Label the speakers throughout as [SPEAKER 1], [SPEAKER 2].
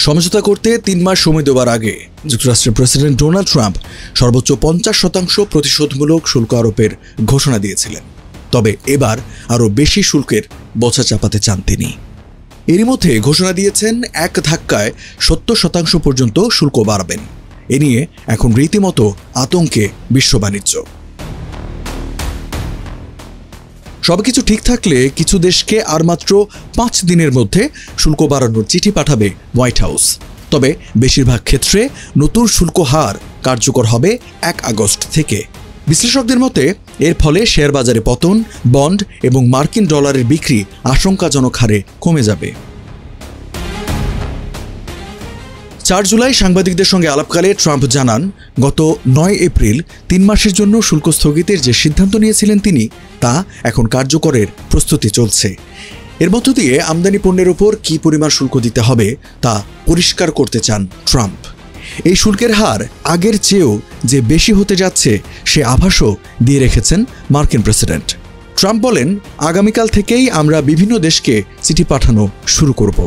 [SPEAKER 1] সমঝোতা করতে ৩ মাস সময় দেওয়ার আগে যুক্তরাষ্ট্রের প্রেসিডেন্ট ডোনাল্ড ট্রাম্প সর্বোচ্চ ৫০% প্রতিশোধমূলক শুল্ক আরোপের ঘোষণা দিয়েছিলেন। তবে এবার আরও বেশি শুল্কের বোঝা চাপাতে চান তিনি। এরই মধ্যে ঘোষণা দিয়েছেন এক ধাক্কায় ৭০% পর্যন্ত শুল্ক বাড়াবেন। এ নিয়ে এখন রীতিমতো আতঙ্কে বিশ্ব বাণিজ্য। সবকিছু ঠিক থাকলে কিছু দেশকে আর মাত্র ৫ দিনের মধ্যে শুল্ক বাড়ানোর চিঠি পাঠাবে হোয়াইট হাউস। তবে বেশিরভাগ ক্ষেত্রে নতুন শুল্ক হার কার্যকর হবে ১ আগস্ট থেকে। বিশ্লেষকদের মতে এর ফলে শেয়ার বাজারে পতন, বন্ড এবং মার্কিন ডলারের বিক্রি আশঙ্কাজনক হারে কমে যাবে। ৪ জুলাই সাংবাদিকদের সঙ্গে আলাপকালে ট্রাম্প জানান, গত ৯ এপ্রিল ৩ মাসের জন্য শুল্ক স্থগিতের যে সিদ্ধান্ত নিয়েছিলেন তিনি, তা এখন কার্যকরের প্রস্তুতি চলছে। এর মধ্য দিয়ে আমদানি পণ্যের ওপর কী পরিমাণ শুল্ক দিতে হবে তা পরিষ্কার করতে চান ট্রাম্প। এই শুল্কের হার আগের চেয়েও যে বেশি হতে যাচ্ছে সে আভাসও দিয়ে রেখেছেন মার্কিন প্রেসিডেন্ট। ট্রাম্প বলেন, আগামীকাল থেকেই আমরা বিভিন্ন দেশকে চিঠি পাঠানো শুরু করব।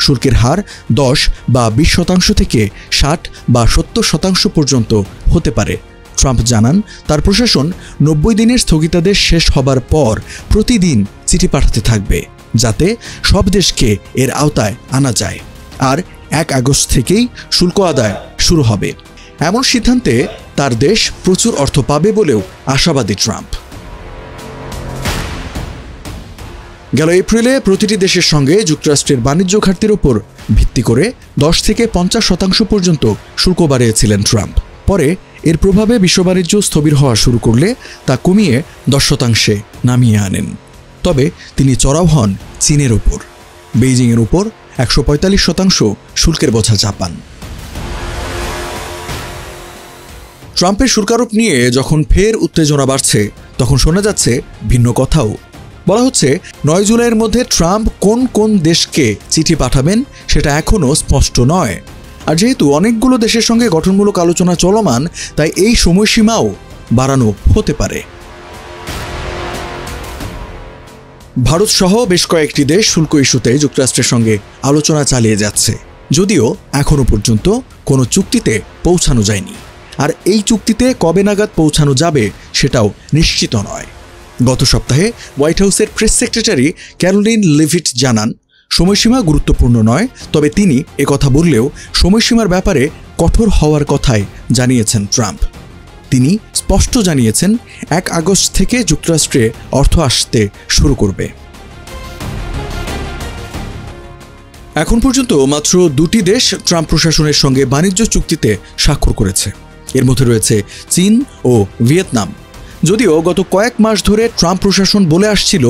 [SPEAKER 1] শুল্কের হার ১০ বা ২০% থেকে ৬০ বা ৭০% পর্যন্ত হতে পারে। ট্রাম্প জানান, তার প্রশাসন ৯০ দিনের স্থগিতাদেশ শেষ হবার পর প্রতিদিন চিঠি পাঠাতে থাকবে, যাতে সব দেশকে এর আওতায় আনা যায়। আর ১ আগস্ট থেকেই শুল্ক আদায় শুরু হবে। এমন সিদ্ধান্তে তার দেশ প্রচুর অর্থ পাবে বলেও আশাবাদী ট্রাম্প। গেল এপ্রিলে প্রতিটি দেশের সঙ্গে যুক্তরাষ্ট্রের বাণিজ্য ঘাটতির ওপর ভিত্তি করে ১০ থেকে ৫০% পর্যন্ত শুল্ক বাড়িয়েছিলেন ট্রাম্প। পরে এর প্রভাবে বিশ্ব বাণিজ্য স্থবির হওয়া শুরু করলে তা কমিয়ে ১০% নামিয়ে আনেন। তবে তিনি চড়াও হন চীনের ওপর। বেইজিংয়ের উপর ১৪৫% শুল্কের বোঝা চাপান। ট্রাম্পের শুল্কারোপ নিয়ে যখন ফের উত্তেজনা বাড়ছে, তখন শোনা যাচ্ছে ভিন্ন কথাও। বলা হচ্ছে ৯ জুলাইয়ের মধ্যে ট্রাম্প কোন কোন দেশকে চিঠি পাঠাবেন সেটা এখনও স্পষ্ট নয়। আর যেহেতু অনেকগুলো দেশের সঙ্গে গঠনমূলক আলোচনা চলমান, তাই এই সময়সীমাও বাড়ানো হতে পারে। ভারত সহ বেশ কয়েকটি দেশ শুল্ক ইস্যুতে যুক্তরাষ্ট্রের সঙ্গে আলোচনা চালিয়ে যাচ্ছে, যদিও এখনও পর্যন্ত কোনো চুক্তিতে পৌঁছানো যায়নি। আর এই চুক্তিতে কবে নাগাদ পৌঁছানো যাবে সেটাও নিশ্চিত নয়। গত সপ্তাহে হোয়াইট হাউসের প্রেস সেক্রেটারি ক্যারোলিন লিভিট জানান, সময়সীমা গুরুত্বপূর্ণ নয়, তবে তিনি একথা বললেও সময়সীমার ব্যাপারে কঠোর হওয়ার কথাই জানিয়েছেন ট্রাম্প। তিনি স্পষ্ট জানিয়েছেন ১ আগস্ট থেকে যুক্তরাষ্ট্রে অর্থ আসতে শুরু করবে। এখন পর্যন্ত মাত্র ২টি দেশ ট্রাম্প প্রশাসনের সঙ্গে বাণিজ্য চুক্তিতে স্বাক্ষর করেছে। এর মধ্যে রয়েছে চীন ও ভিয়েতনাম। যদিও গত কয়েক মাস ধরে ট্রাম্প প্রশাসন বলে আসছিল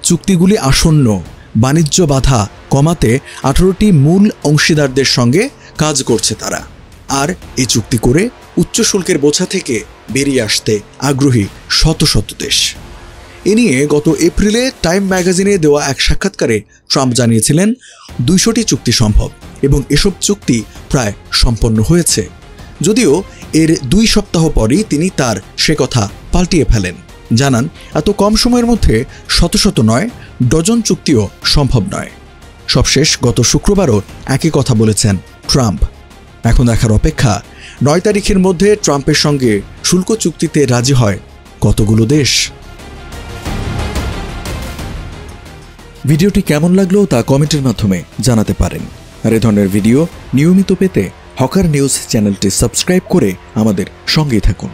[SPEAKER 1] চুক্তিগুলি আসন্ন, বাণিজ্য বাধা কমাতে ১৮টি মূল অংশীদারদের সঙ্গে কাজ করছে তারা। আর এই চুক্তি করে উচ্চ শুল্কের বোঝা থেকে বেরিয়ে আসতে আগ্রহী শত শত দেশ। এ নিয়ে গত এপ্রিলে টাইম ম্যাগাজিনে দেওয়া এক সাক্ষাৎকারে ট্রাম্প জানিয়েছিলেন ২০০টি চুক্তি সম্ভব এবং এসব চুক্তি প্রায় সম্পন্ন হয়েছে। যদিও এর ২ সপ্তাহ পরই তিনি তার সে কথা পাল্টিয়ে ফেলেন, জানান এত কম সময়ের মধ্যে শত শত নয়, ডজন চুক্তিও সম্ভব নয়। সবশেষ গত শুক্রবারও একই কথা বলেছেন ট্রাম্প। এখন দেখার অপেক্ষা ৯ তারিখের মধ্যে ট্রাম্পের সঙ্গে শুল্ক চুক্তিতে রাজি হয় কতগুলো দেশ। ভিডিওটি কেমন লাগলো তা কমেন্টের মাধ্যমে জানাতে পারেন। আর এ ধরনের ভিডিও নিয়মিত পেতে হকার নিউজ চ্যানেলটি সাবস্ক্রাইব করে আমাদের সঙ্গেই থাকুন।